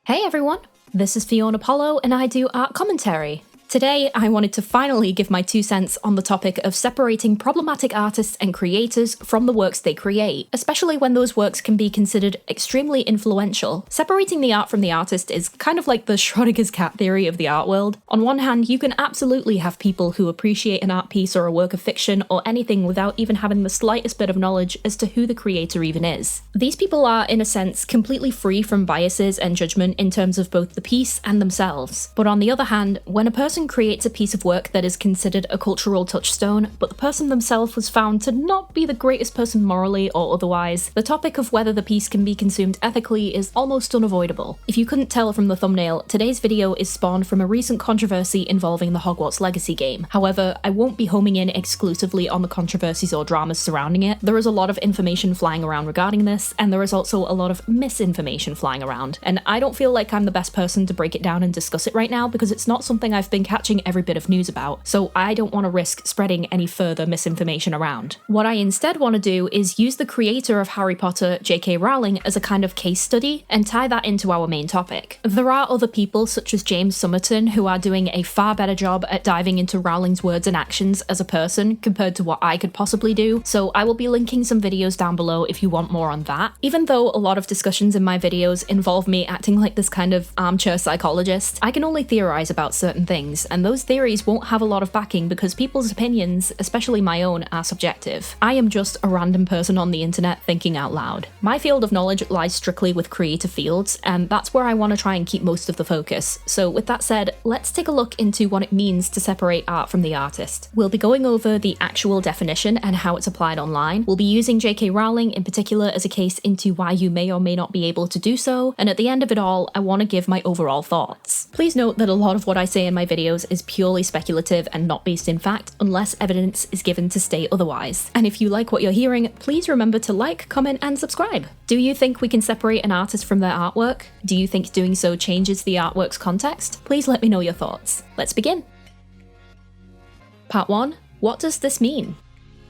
Hey everyone, this is Fionapollo and I do art commentary. Today, I wanted to finally give my 2 cents on the topic of separating problematic artists and creators from the works they create, especially when those works can be considered extremely influential. Separating the art from the artist is kind of like the Schrodinger's cat theory of the art world. On one hand, you can absolutely have people who appreciate an art piece or a work of fiction or anything without even having the slightest bit of knowledge as to who the creator even is. These people are, in a sense, completely free from biases and judgment in terms of both the piece and themselves. But on the other hand, when a person creates a piece of work that is considered a cultural touchstone, but the person themselves was found to not be the greatest person morally or otherwise, the topic of whether the piece can be consumed ethically is almost unavoidable. If you couldn't tell from the thumbnail, today's video is spawned from a recent controversy involving the Hogwarts Legacy game. However, I won't be homing in exclusively on the controversies or dramas surrounding it. There is a lot of information flying around regarding this, and there is also a lot of misinformation flying around. And I don't feel like I'm the best person to break it down and discuss it right now because it's not something I've been catching every bit of news about, so I don't want to risk spreading any further misinformation around. What I instead want to do is use the creator of Harry Potter, J.K. Rowling, as a kind of case study and tie that into our main topic. There are other people such as James Somerton who are doing a far better job at diving into Rowling's words and actions as a person compared to what I could possibly do, so I will be linking some videos down below if you want more on that. Even though a lot of discussions in my videos involve me acting like this kind of armchair psychologist, I can only theorize about certain things, and those theories won't have a lot of backing because people's opinions, especially my own, are subjective. I am just a random person on the internet thinking out loud. My field of knowledge lies strictly with creative fields, and that's where I want to try and keep most of the focus. So with that said, let's take a look into what it means to separate art from the artist. We'll be going over the actual definition and how it's applied online. We'll be using J.K. Rowling in particular as a case into why you may or may not be able to do so, and at the end of it all, I want to give my overall thoughts. Please note that a lot of what I say in my videos is purely speculative and not based in fact, unless evidence is given to state otherwise. And if you like what you're hearing, please remember to like, comment, and subscribe. Do you think we can separate an artist from their artwork? Do you think doing so changes the artwork's context? Please let me know your thoughts. Let's begin. Part 1. What does this mean?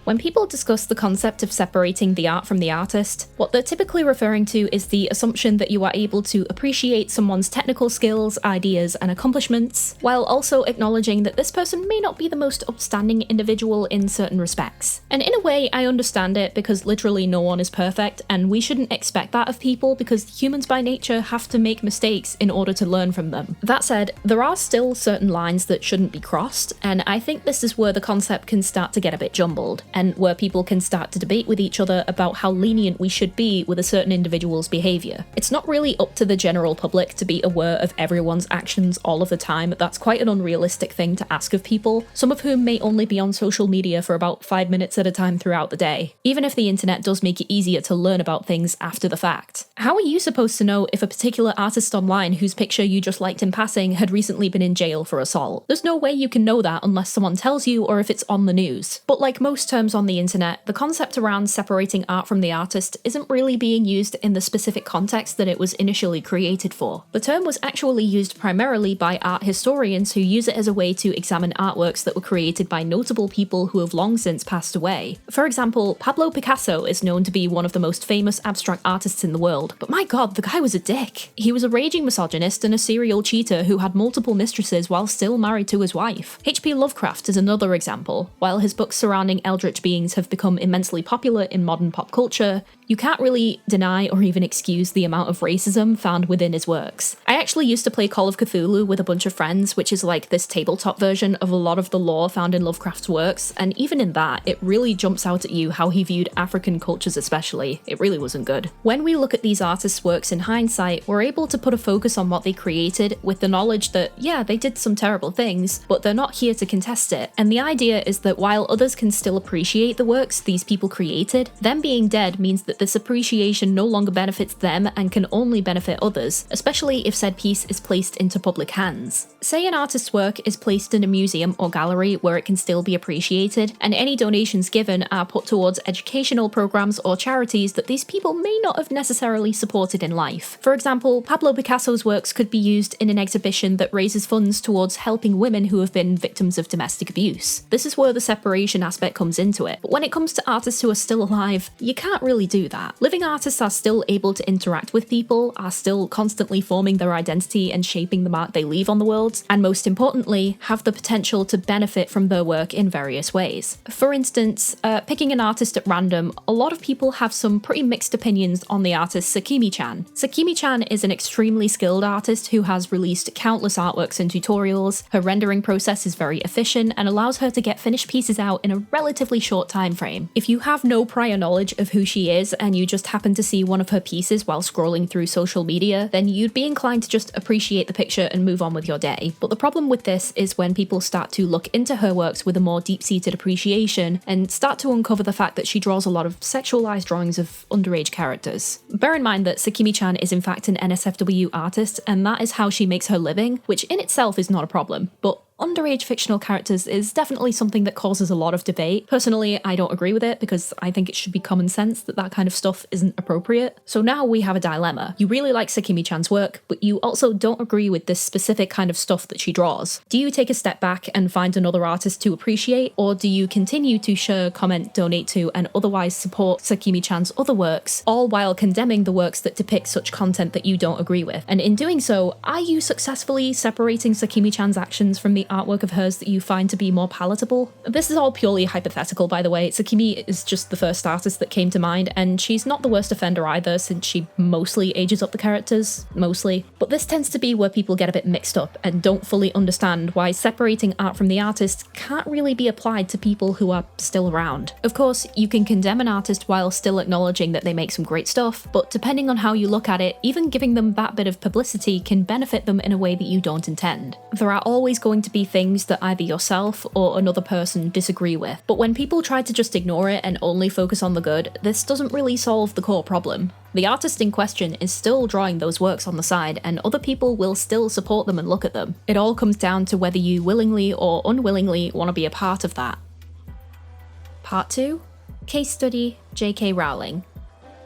When people discuss the concept of separating the art from the artist, what they're typically referring to is the assumption that you are able to appreciate someone's technical skills, ideas, and accomplishments, while also acknowledging that this person may not be the most upstanding individual in certain respects. And in a way, I understand it because literally no one is perfect, and we shouldn't expect that of people because humans by nature have to make mistakes in order to learn from them. That said, there are still certain lines that shouldn't be crossed, and I think this is where the concept can start to get a bit jumbled, and where people can start to debate with each other about how lenient we should be with a certain individual's behaviour. It's not really up to the general public to be aware of everyone's actions all of the time. That's quite an unrealistic thing to ask of people, some of whom may only be on social media for about 5 minutes at a time throughout the day, even if the internet does make it easier to learn about things after the fact. How are you supposed to know if a particular artist online whose picture you just liked in passing had recently been in jail for assault? There's no way you can know that unless someone tells you or if it's on the news. But like most terms on the internet, the concept around separating art from the artist isn't really being used in the specific context that it was initially created for. The term was actually used primarily by art historians who use it as a way to examine artworks that were created by notable people who have long since passed away. For example, Pablo Picasso is known to be one of the most famous abstract artists in the world, but my god, the guy was a dick. He was a raging misogynist and a serial cheater who had multiple mistresses while still married to his wife. H.P. Lovecraft is another example. While his books surrounding eldritch beings have become immensely popular in modern pop culture, you can't really deny or even excuse the amount of racism found within his works. I actually used to play Call of Cthulhu with a bunch of friends, which is like this tabletop version of a lot of the lore found in Lovecraft's works, and even in that, it really jumps out at you how he viewed African cultures especially. It really wasn't good. When we look at these artists' works in hindsight, we're able to put a focus on what they created with the knowledge that, yeah, they did some terrible things, but they're not here to contest it. And the idea is that while others can still appreciate the works these people created, them being dead means that this appreciation no longer benefits them and can only benefit others, especially if said piece is placed into public hands. Say an artist's work is placed in a museum or gallery where it can still be appreciated, and any donations given are put towards educational programs or charities that these people may not have necessarily supported in life. For example, Pablo Picasso's works could be used in an exhibition that raises funds towards helping women who have been victims of domestic abuse. This is where the separation aspect comes into it. But when it comes to artists who are still alive, you can't really do that. Living artists are still able to interact with people, are still constantly forming their identity and shaping the mark they leave on the world, and most importantly, have the potential to benefit from their work in various ways. For instance, picking an artist at random, a lot of people have some pretty mixed opinions on the artist Sakimi-chan. Sakimi-chan is an extremely skilled artist who has released countless artworks and tutorials. Her rendering process is very efficient and allows her to get finished pieces out in a relatively short time frame. If you have no prior knowledge of who she is and you just happen to see one of her pieces while scrolling through social media, then you'd be inclined to just appreciate the picture and move on with your day. But the problem with this is when people start to look into her works with a more deep-seated appreciation and start to uncover the fact that she draws a lot of sexualized drawings of underage characters. Bear in mind that Sakimi-chan is in fact an NSFW artist, and that is how she makes her living, which in itself is not a problem, but underage fictional characters is definitely something that causes a lot of debate. Personally, I don't agree with it because I think it should be common sense that that kind of stuff isn't appropriate. So now we have a dilemma. You really like Sakimi-chan's work, but you also don't agree with this specific kind of stuff that she draws. Do you take a step back and find another artist to appreciate, or do you continue to share, comment, donate to, and otherwise support Sakimi-chan's other works, all while condemning the works that depict such content that you don't agree with? And in doing so, are you successfully separating Sakimi-chan's actions from the artwork of hers that you find to be more palatable? This is all purely hypothetical, by the way. Sakimi is just the first artist that came to mind, and she's not the worst offender either, since she mostly ages up the characters. Mostly. But this tends to be where people get a bit mixed up and don't fully understand why separating art from the artist can't really be applied to people who are still around. Of course, you can condemn an artist while still acknowledging that they make some great stuff, but depending on how you look at it, even giving them that bit of publicity can benefit them in a way that you don't intend. There are always going to be things that either yourself or another person disagree with, but when people try to just ignore it and only focus on the good, this doesn't really solve the core problem. The artist in question is still drawing those works on the side, and other people will still support them and look at them. It all comes down to whether you willingly or unwillingly want to be a part of that. Part 2. Case Study J.K. Rowling.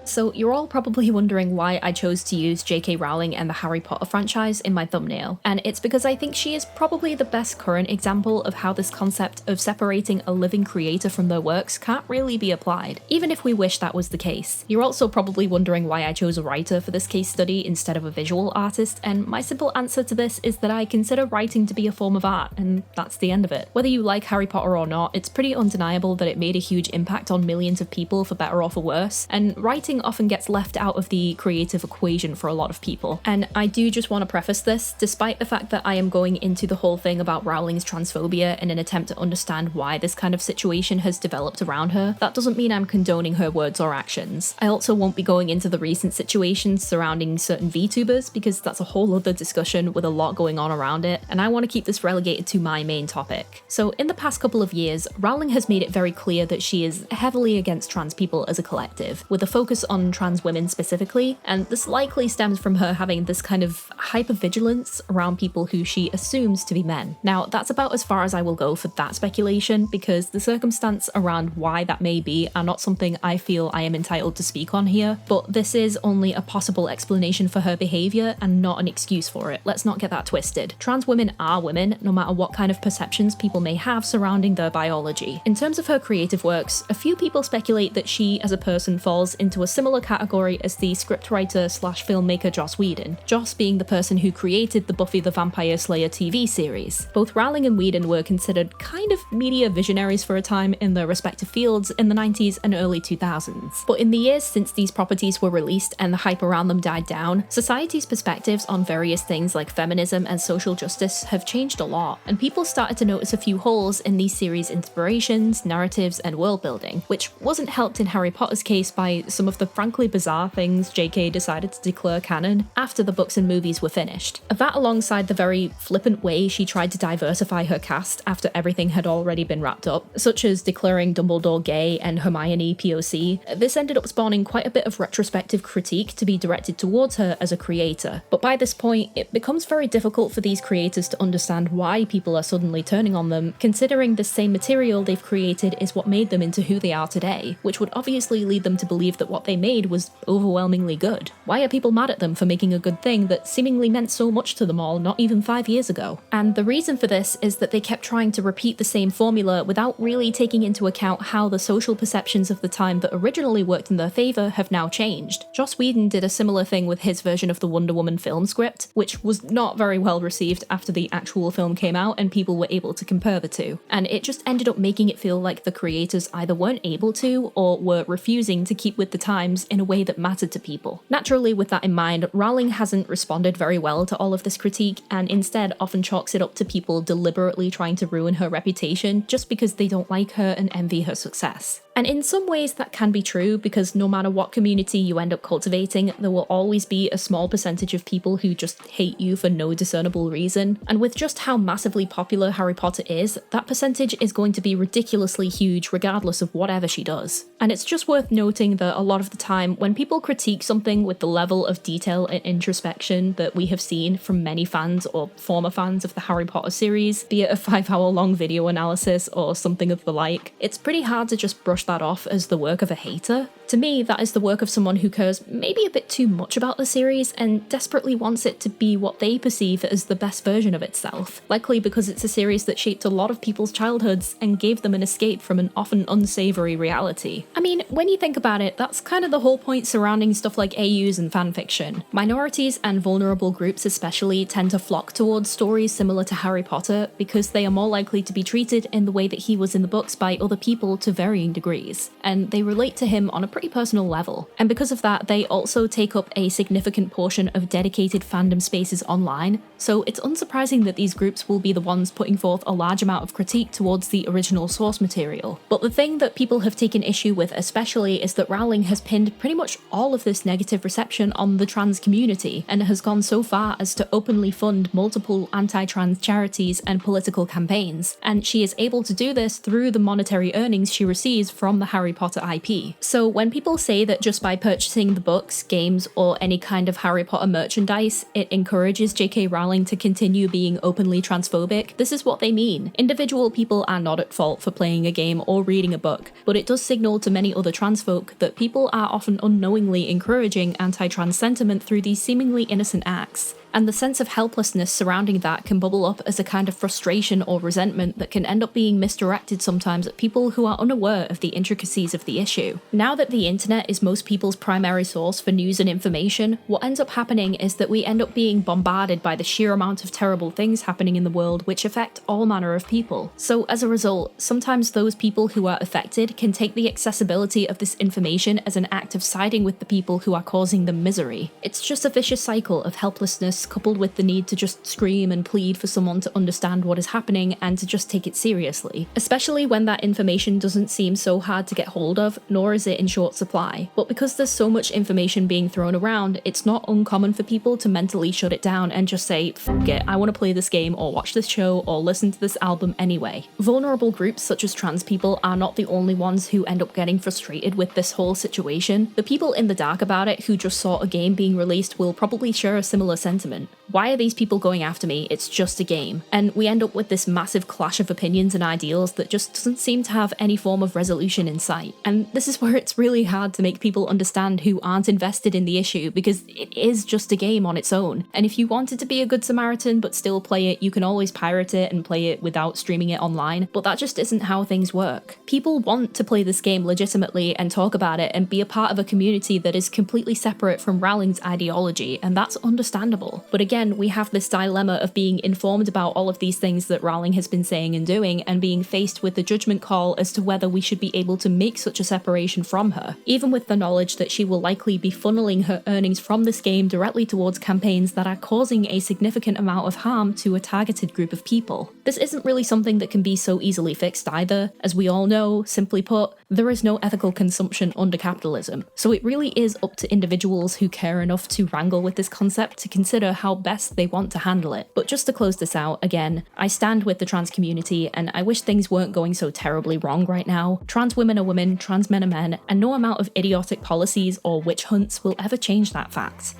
So you're all probably wondering why I chose to use J.K. Rowling and the Harry Potter franchise in my thumbnail, and it's because I think she is probably the best current example of how this concept of separating a living creator from their works can't really be applied, even if we wish that was the case. You're also probably wondering why I chose a writer for this case study instead of a visual artist, and my simple answer to this is that I consider writing to be a form of art, and that's the end of it. Whether you like Harry Potter or not, it's pretty undeniable that it made a huge impact on millions of people for better or for worse, and writing often gets left out of the creative equation for a lot of people. And I do just want to preface this, despite the fact that I am going into the whole thing about Rowling's transphobia in an attempt to understand why this kind of situation has developed around her, that doesn't mean I'm condoning her words or actions. I also won't be going into the recent situations surrounding certain VTubers, because that's a whole other discussion with a lot going on around it, and I want to keep this relegated to my main topic. So in the past couple of years, Rowling has made it very clear that she is heavily against trans people as a collective, with a focus on trans women specifically, and this likely stems from her having this kind of hypervigilance around people who she assumes to be men. Now, that's about as far as I will go for that speculation, because the circumstance around why that may be are not something I feel I am entitled to speak on here, but this is only a possible explanation for her behaviour and not an excuse for it. Let's not get that twisted. Trans women are women, no matter what kind of perceptions people may have surrounding their biology. In terms of her creative works, a few people speculate that she as a person falls into a similar category as the scriptwriter slash filmmaker Joss Whedon, Joss being the person who created the Buffy the Vampire Slayer TV series. Both Rowling and Whedon were considered kind of media visionaries for a time in their respective fields in the 90s and early 2000s. But in the years since these properties were released and the hype around them died down, society's perspectives on various things like feminism and social justice have changed a lot, and people started to notice a few holes in these series' inspirations, narratives, and world building, which wasn't helped in Harry Potter's case by some of the frankly bizarre things JK decided to declare canon after the books and movies were finished. That, alongside the very flippant way she tried to diversify her cast after everything had already been wrapped up, such as declaring Dumbledore gay and Hermione POC, this ended up spawning quite a bit of retrospective critique to be directed towards her as a creator. But by this point, it becomes very difficult for these creators to understand why people are suddenly turning on them, considering the same material they've created is what made them into who they are today, which would obviously lead them to believe that what they they made was overwhelmingly good. Why are people mad at them for making a good thing that seemingly meant so much to them all not even 5 years ago? And the reason for this is that they kept trying to repeat the same formula without really taking into account how the social perceptions of the time that originally worked in their favour have now changed. Joss Whedon did a similar thing with his version of the Wonder Woman film script, which was not very well received after the actual film came out and people were able to compare the two. And it just ended up making it feel like the creators either weren't able to or were refusing to keep with the times in a way that mattered to people. Naturally, with that in mind, Rowling hasn't responded very well to all of this critique and instead often chalks it up to people deliberately trying to ruin her reputation just because they don't like her and envy her success. And in some ways that can be true because no matter what community you end up cultivating, there will always be a small percentage of people who just hate you for no discernible reason. And with just how massively popular Harry Potter is, that percentage is going to be ridiculously huge regardless of whatever she does. And it's just worth noting that a lot of the time, when people critique something with the level of detail and introspection that we have seen from many fans or former fans of the Harry Potter series, be it a 5-hour-long video analysis or something of the like, it's pretty hard to just brush that off as the work of a hater. To me, that is the work of someone who cares maybe a bit too much about the series and desperately wants it to be what they perceive as the best version of itself, likely because it's a series that shaped a lot of people's childhoods and gave them an escape from an often unsavory reality. I mean, when you think about it, that's kind of the whole point surrounding stuff like AUs and fanfiction. Minorities and vulnerable groups especially tend to flock towards stories similar to Harry Potter because they are more likely to be treated in the way that he was in the books by other people to varying degrees, and they relate to him on a pretty personal level. And because of that, they also take up a significant portion of dedicated fandom spaces online, so it's unsurprising that these groups will be the ones putting forth a large amount of critique towards the original source material. But the thing that people have taken issue with especially is that Rowling has pinned pretty much all of this negative reception on the trans community, and has gone so far as to openly fund multiple anti-trans charities and political campaigns, and she is able to do this through the monetary earnings she receives from the Harry Potter IP. So when people say that just by purchasing the books, games, or any kind of Harry Potter merchandise, it encourages JK Rowling to continue being openly transphobic, this is what they mean. Individual people are not at fault for playing a game or reading a book, but it does signal to many other trans folk that people are often unknowingly encouraging anti-trans sentiment through these seemingly innocent acts. And the sense of helplessness surrounding that can bubble up as a kind of frustration or resentment that can end up being misdirected sometimes at people who are unaware of the intricacies of the issue. Now that the internet is most people's primary source for news and information, what ends up happening is that we end up being bombarded by the sheer amount of terrible things happening in the world which affect all manner of people. So as a result, sometimes those people who are affected can take the accessibility of this information as an act of siding with the people who are causing them misery. It's just a vicious cycle of helplessness coupled with the need to just scream and plead for someone to understand what is happening and to just take it seriously, especially when that information doesn't seem so hard to get hold of, nor is it in short supply. But because there's so much information being thrown around, it's not uncommon for people to mentally shut it down and just say, "Fuck it, I want to play this game or watch this show or listen to this album anyway." Vulnerable groups such as trans people are not the only ones who end up getting frustrated with this whole situation. The people in the dark about it who just saw a game being released will probably share a similar sentiment. Why are these people going after me? It's just a game. And we end up with this massive clash of opinions and ideals that just doesn't seem to have any form of resolution in sight. And this is where it's really hard to make people understand who aren't invested in the issue, because it is just a game on its own. And if you wanted to be a good Samaritan but still play it, you can always pirate it and play it without streaming it online, but that just isn't how things work. People want to play this game legitimately and talk about it and be a part of a community that is completely separate from Rowling's ideology, and that's understandable. But again, we have this dilemma of being informed about all of these things that Rowling has been saying and doing, and being faced with the judgment call as to whether we should be able to make such a separation from her, even with the knowledge that she will likely be funneling her earnings from this game directly towards campaigns that are causing a significant amount of harm to a targeted group of people. This isn't really something that can be so easily fixed either. As we all know, simply put, there is no ethical consumption under capitalism, so it really is up to individuals who care enough to wrangle with this concept to consider how best they want to handle it. But just to close this out, again, I stand with the trans community, and I wish things weren't going so terribly wrong right now. Trans women are women, trans men are men, and no amount of idiotic policies or witch hunts will ever change that fact.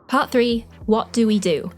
Part 3. What do we do?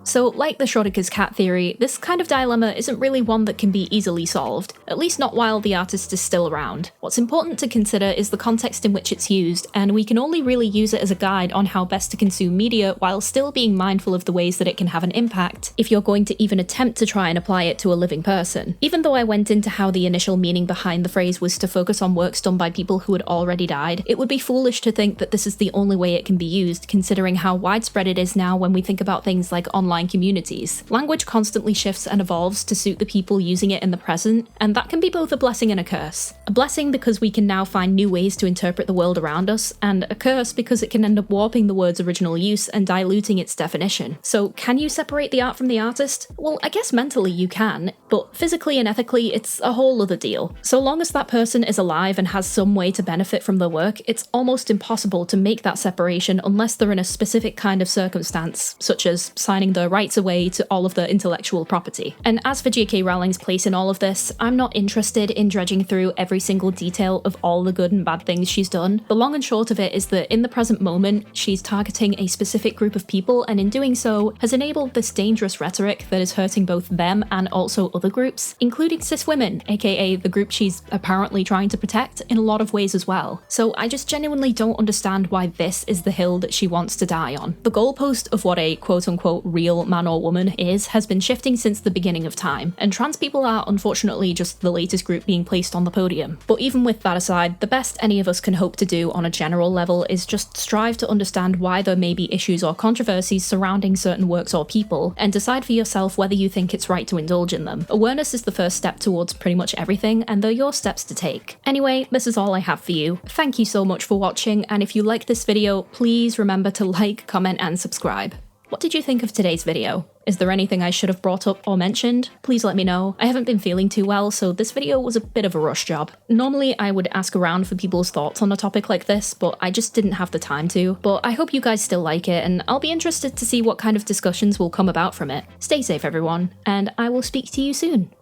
So, like the Schrodinger's cat theory, this kind of dilemma isn't really one that can be easily solved. at least not while the artist is still around. What's important to consider is the context in which it's used, and we can only really use it as a guide on how best to consume media while still being mindful of the ways that it can have an impact if you're going to even attempt to try and apply it to a living person. Even though I went into how the initial meaning behind the phrase was to focus on works done by people who had already died, it would be foolish to think that this is the only way it can be used, considering how widespread it is now when we think about things like online communities. Language constantly shifts and evolves to suit the people using it in the present, and that can be both a blessing and a curse. A blessing because we can now find new ways to interpret the world around us, and a curse because it can end up warping the word's original use and diluting its definition. So can you separate the art from the artist? Well, I guess mentally you can, but physically and ethically it's a whole other deal. So long as that person is alive and has some way to benefit from their work, it's almost impossible to make that separation unless they're in a specific kind of circumstance, such as signing their rights away to all of their intellectual property. And as for J.K. Rowling's place in all of this, I'm not interested in dredging through every single detail of all the good and bad things she's done. The long and short of it is that in the present moment, she's targeting a specific group of people, and in doing so, has enabled this dangerous rhetoric that is hurting both them and also other groups, including cis women, aka the group she's apparently trying to protect in a lot of ways as well. So I just genuinely don't understand why this is the hill that she wants to die on. The goalpost of what a quote-unquote real man or woman is has been shifting since the beginning of time, and trans people are unfortunately just the latest group being placed on the podium. But even with that aside, the best any of us can hope to do on a general level is just strive to understand why there may be issues or controversies surrounding certain works or people, and decide for yourself whether you think it's right to indulge in them. Awareness is the first step towards pretty much everything, and they're your steps to take. Anyway, this is all I have for you. Thank you so much for watching, and if you like this video, please remember to like, comment, and subscribe. What did you think of today's video? Is there anything I should have brought up or mentioned? Please let me know. I haven't been feeling too well, so this video was a bit of a rush job. Normally I would ask around for people's thoughts on a topic like this, but I just didn't have the time to. But I hope you guys still like it, and I'll be interested to see what kind of discussions will come about from it. Stay safe everyone, and I will speak to you soon.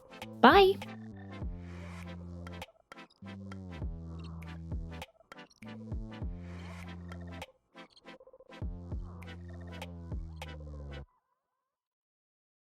Bye!